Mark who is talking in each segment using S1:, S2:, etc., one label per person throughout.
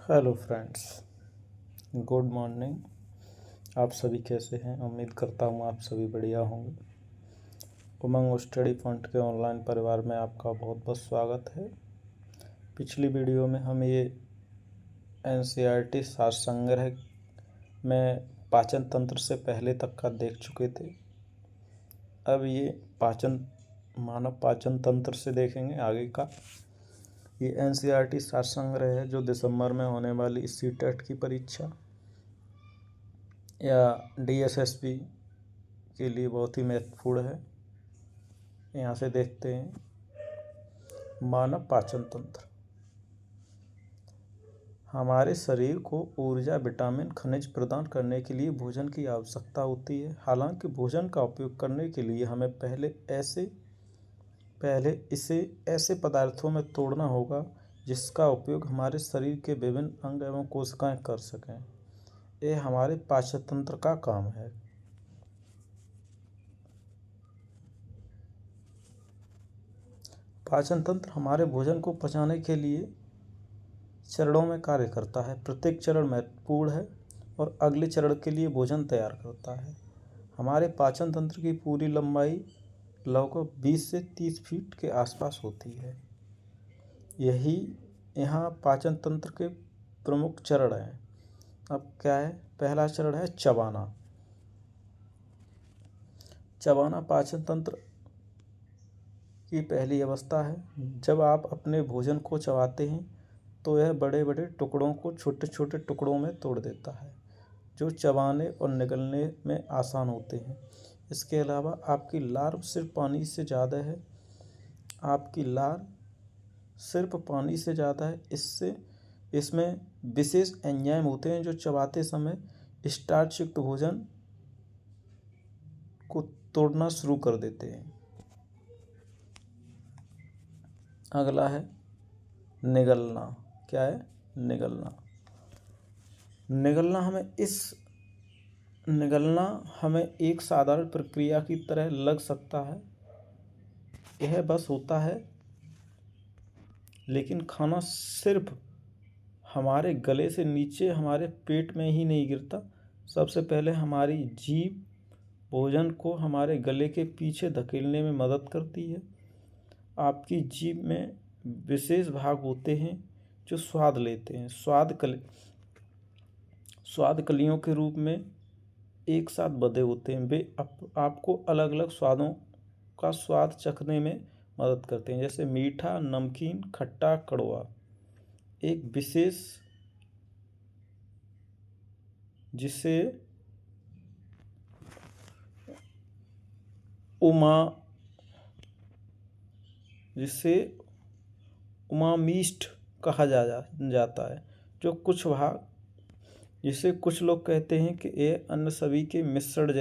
S1: Hello friends, good morning. आप सभी कैसे हैं? उम्मीद करता हूँ आप सभी बढ़िया होंगे। उमंग स्टडी पॉइंट के ऑनलाइन परिवार में आपका बहुत बहुत स्वागत है। पिछली वीडियो में हम ये एनसीईआरटी सार संग्रह में पाचन तंत्र से पहले तक का देख चुके थे। अब ये मानव पाचन तंत्र से देखेंगे आगे का। ये एनसीईआरटी सार संग्रह है जो दिसंबर में होने वाली सीटेट की परीक्षा या डीएसएसपी के लिए बहुत ही महत्वपूर्ण है। यहाँ से देखते हैं मानव पाचन तंत्र। हमारे शरीर को ऊर्जा, विटामिन, खनिज प्रदान करने के लिए भोजन की आवश्यकता होती है। हालांकि भोजन का उपयोग करने के लिए हमें पहले इसे ऐसे पदार्थों में तोड़ना होगा जिसका उपयोग हमारे शरीर के विभिन्न अंग एवं कोशिकाएं कर सकें। यह हमारे पाचन तंत्र का काम है। पाचन तंत्र हमारे भोजन को पचाने के लिए चरणों में कार्य करता है। प्रत्येक चरण महत्वपूर्ण है और अगले चरण के लिए भोजन तैयार करता है। हमारे पाचन तंत्र की पूरी लंबाई लगभग 20 से 30 फीट के आसपास होती है। यही यहाँ पाचन तंत्र के प्रमुख चरण हैं। अब क्या है? पहला चरण है चबाना। चबाना पाचन तंत्र की पहली अवस्था है। जब आप अपने भोजन को चबाते हैं तो यह बड़े बड़े टुकड़ों को छोटे छोटे टुकड़ों में तोड़ देता है जो चबाने और निगलने में आसान होते हैं। इसके अलावा आपकी लार सिर्फ पानी से ज़्यादा है। इसमें विशेष एंजाइम होते हैं जो चबाते समय स्टार्च युक्त भोजन को तोड़ना शुरू कर देते हैं। अगला है निगलना। क्या है? निगलना हमें एक साधारण प्रक्रिया की तरह लग सकता है। यह बस होता है, लेकिन खाना सिर्फ हमारे गले से नीचे हमारे पेट में ही नहीं गिरता। सबसे पहले हमारी जीभ भोजन को हमारे गले के पीछे धकेलने में मदद करती है। आपकी जीभ में विशेष भाग होते हैं जो स्वाद लेते हैं। स्वाद कलियों के रूप में एक साथ बंधे होते हैं। वे आपको अलग अलग स्वादों का स्वाद चखने में मदद करते हैं, जैसे मीठा, नमकीन, खट्टा, कड़वा। एक विशेष जिसे उमामिष्ट कहा जाता है, जो जिसे कुछ लोग कहते हैं कि यह अन्य सभी के मिश्रण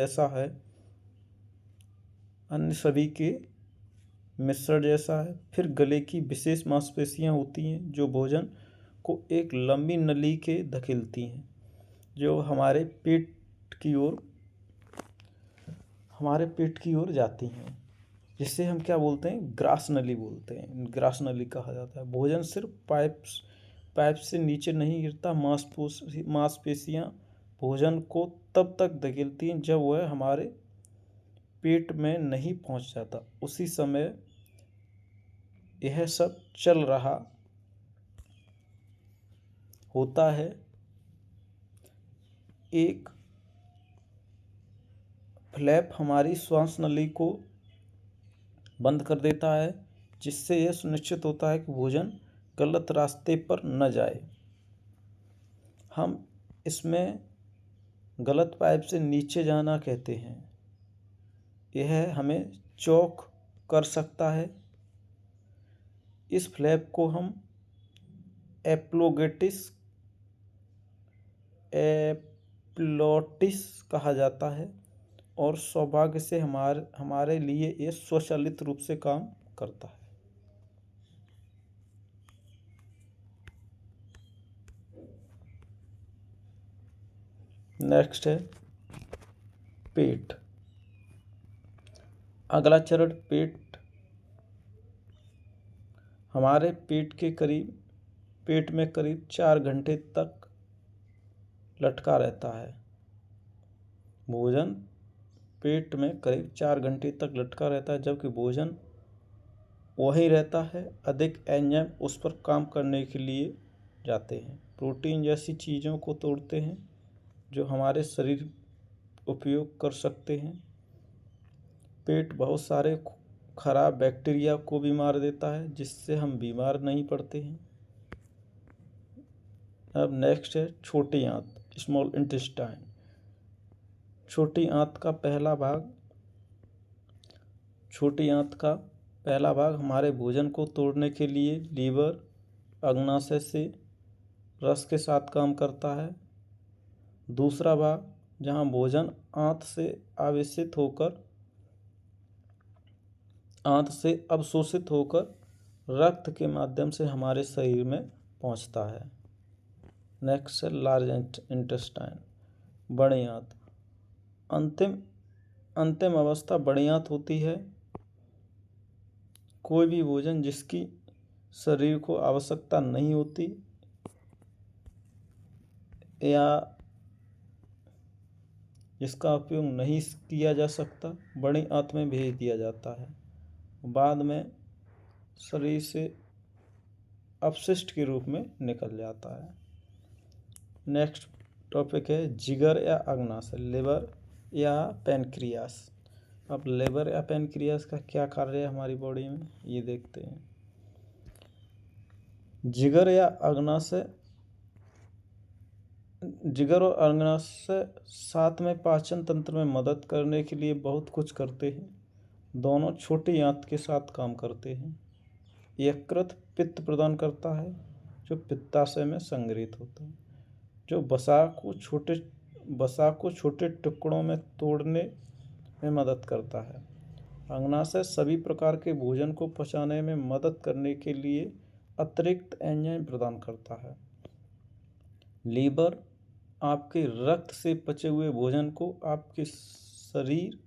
S1: जैसा है। फिर गले की विशेष मांसपेशियां होती हैं जो भोजन को एक लंबी नली के धकेलती हैं, जो हमारे पेट की ओर जाती हैं, जिसे हम क्या बोलते हैं? ग्रास नली बोलते हैं। ग्रास नली कहा जाता है। भोजन सिर्फ पाइप से नीचे नहीं गिरता। मांसपेशियां भोजन को तब तक धकेलती हैं जब वह हमारे पेट में नहीं पहुंच जाता। उसी समय यह सब चल रहा होता है। एक फ्लैप हमारी श्वास नली को बंद कर देता है, जिससे यह सुनिश्चित होता है कि भोजन गलत रास्ते पर न जाए। हम इसमें गलत पाइप से नीचे जाना कहते हैं। यह हमें चौक कर सकता है। इस फ्लैप को हम एप्लोटिस कहा जाता है और सौभाग्य से हमारे लिए यह स्वचालित रूप से काम करता है। नेक्स्ट है पेट। अगला चरण पेट। हमारे पेट के करीब पेट में करीब 4 घंटे तक लटका रहता है। भोजन पेट में करीब 4 घंटे तक लटका रहता है, जबकि भोजन वही रहता है, अधिक एंजाइम उस पर काम करने के लिए जाते हैं, प्रोटीन जैसी चीज़ों को तोड़ते हैं जो हमारे शरीर उपयोग कर सकते हैं। पेट बहुत सारे खराब बैक्टीरिया को भी मार देता है, जिससे हम बीमार नहीं पड़ते हैं। अब नेक्स्ट है छोटी आंत, स्मॉल इंटेस्टाइन। छोटी आंत का पहला भाग हमारे भोजन को तोड़ने के लिए लीवर अग्नाशय से रस के साथ काम करता है। दूसरा भाग, जहां भोजन आंत से अवशोषित होकर रक्त के माध्यम से हमारे शरीर में पहुंचता है। नेक्स्ट है लार्ज इंटेस्टाइन, बड़ी आंत। अंतिम अवस्था बड़ी आंत होती है। कोई भी भोजन जिसकी शरीर को आवश्यकता नहीं होती या जिसका उपयोग नहीं किया जा सकता, बड़ी आंत में भेज दिया जाता है। बाद में शरीर से अपशिष्ट के रूप में निकल जाता है। नेक्स्ट टॉपिक है जिगर या अग्नाशय, लिवर या पैनक्रियास। अब लिवर या पैनक्रियास का क्या कार्य है हमारी बॉडी में, ये देखते हैं। जिगर और अग्नाशय साथ में पाचन तंत्र में मदद करने के लिए बहुत कुछ करते हैं। दोनों छोटी आंत के साथ काम करते हैं। यकृत पित्त प्रदान करता है जो पित्ताशय में संग्रहित होता है, जो वसा को छोटे टुकड़ों में तोड़ने में मदद करता है। अग्नाशय सभी प्रकार के भोजन को पचाने में मदद करने के लिए अतिरिक्त एंजाइम प्रदान करता है। लीवर आपके रक्त से पचे हुए भोजन को आपके शरीर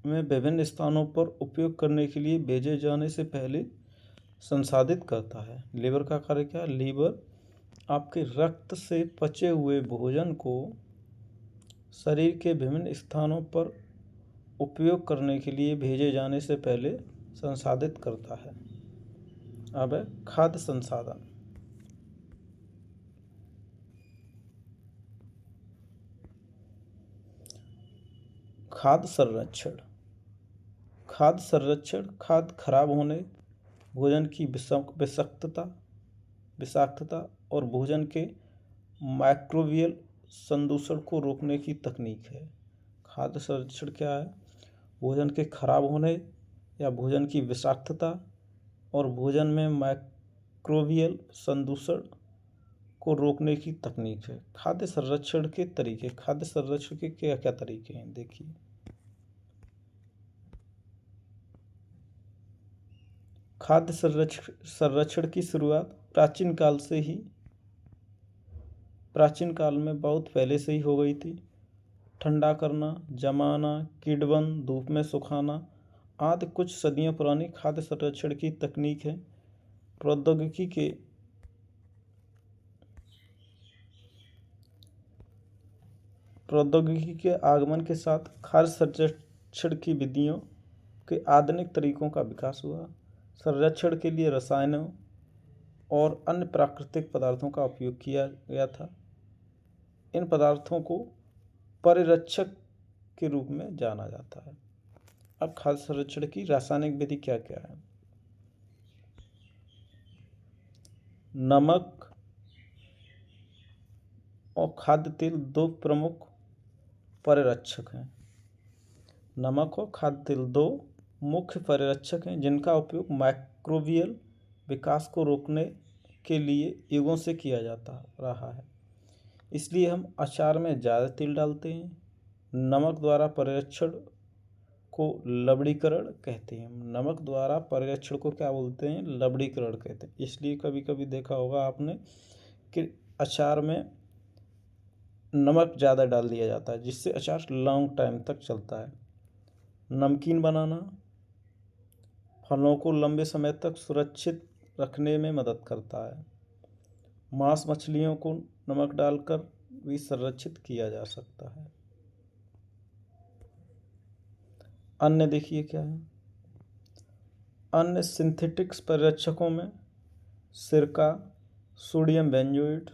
S1: में विभिन्न स्थानों पर उपयोग करने के लिए भेजे जाने से पहले संसाधित करता है। लीवर का कार्य क्या है? लीवर आपके रक्त से पचे हुए भोजन को शरीर के विभिन्न स्थानों पर उपयोग करने के लिए भेजे जाने से पहले संसाधित करता है। अब है खाद्य संसाधन। खाद्य संरक्षण, खाद्य खराब होने, भोजन की विषाक्तता और भोजन के माइक्रोबियल संदूषण को रोकने की तकनीक है। खाद्य संरक्षण क्या है? भोजन के खराब होने या भोजन की विषाक्तता और भोजन में माइक्रोबियल संदूषण को रोकने की तकनीक है। खाद्य संरक्षण के क्या क्या तरीके हैं, देखिए। खाद्य संरक्षण की शुरुआत प्राचीन काल में बहुत पहले से ही हो गई थी। ठंडा करना, जमाना, किण्वन, धूप में सुखाना आदि कुछ सदियों पुरानी खाद्य संरक्षण की तकनीक है। प्रौद्योगिकी के आगमन के साथ खाद्य संरक्षण की विधियों के आधुनिक तरीकों का विकास हुआ। संरक्षण के लिए रसायनों और अन्य प्राकृतिक पदार्थों का उपयोग किया गया था। इन पदार्थों को परिरक्षक के रूप में जाना जाता है। अब खाद्य संरक्षण की रासायनिक विधि क्या क्या है? नमक और खाद्य तेल दो प्रमुख परिरक्षक हैं। नमक और खाद्य तेल दो मुख्य परिरक्षक हैं जिनका उपयोग माइक्रोबियल विकास को रोकने के लिए युगों से किया जाता रहा है। इसलिए हम अचार में ज़्यादा तेल डालते हैं। नमक द्वारा परिरक्षण को लवणीकरण कहते हैं। नमक द्वारा परिरक्षण को क्या बोलते हैं? लवणीकरण कहते हैं। इसलिए कभी कभी देखा होगा आपने कि अचार में नमक ज़्यादा डाल दिया जाता है, जिससे अचार लॉन्ग टाइम तक चलता है। नमकीन बनाना, फलों को लंबे समय तक सुरक्षित रखने में मदद करता है। मांस मछलियों को नमक डालकर भी संरक्षित किया जा सकता है। अन्य देखिए क्या है। अन्य सिंथेटिक्स परिरक्षकों में सिरका, सोडियम बेंजोएट,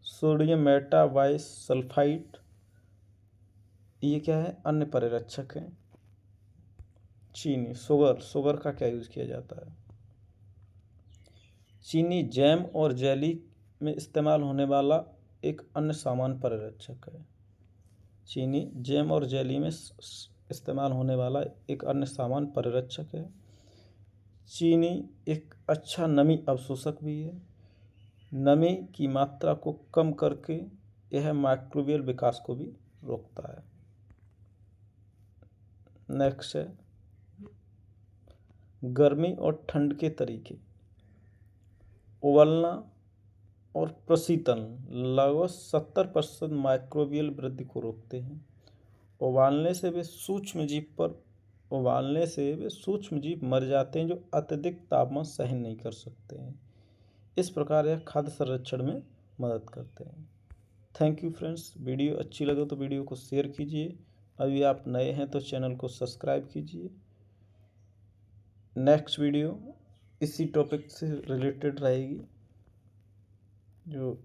S1: सोडियम मेटाबाइसल्फाइड, ये क्या है, अन्य परिरक्षक हैं। चीनी, शुगर का क्या यूज किया जाता है। चीनी जैम और जेली में इस्तेमाल होने वाला एक अन्य सामान्य परिरक्षक है। चीनी जैम और जेली में इस्तेमाल होने वाला एक अन्य सामान्य परिरक्षक है। चीनी एक अच्छा नमी अवशोषक भी है। नमी की मात्रा को कम करके यह माइक्रोबियल विकास को भी रोकता है। नेक्स्ट है गर्मी और ठंड के तरीके। उबलना और प्रशीतन लगभग 70% माइक्रोबियल वृद्धि को रोकते हैं। उबालने से वे सूक्ष्म जीव मर जाते हैं जो अत्यधिक तापमान सहन नहीं कर सकते हैं। इस प्रकार यह खाद्य संरक्षण में मदद करते हैं। Thank you friends. वीडियो अच्छी लगे तो वीडियो को शेयर कीजिए। अभी आप नए हैं तो चैनल को सब्सक्राइब कीजिए। नेक्स्ट वीडियो इसी टॉपिक से रिलेटेड रहेगी जो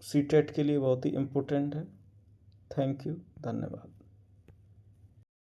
S1: सीटेट के लिए बहुत ही इम्पोर्टेंट है। थैंक यू, धन्यवाद।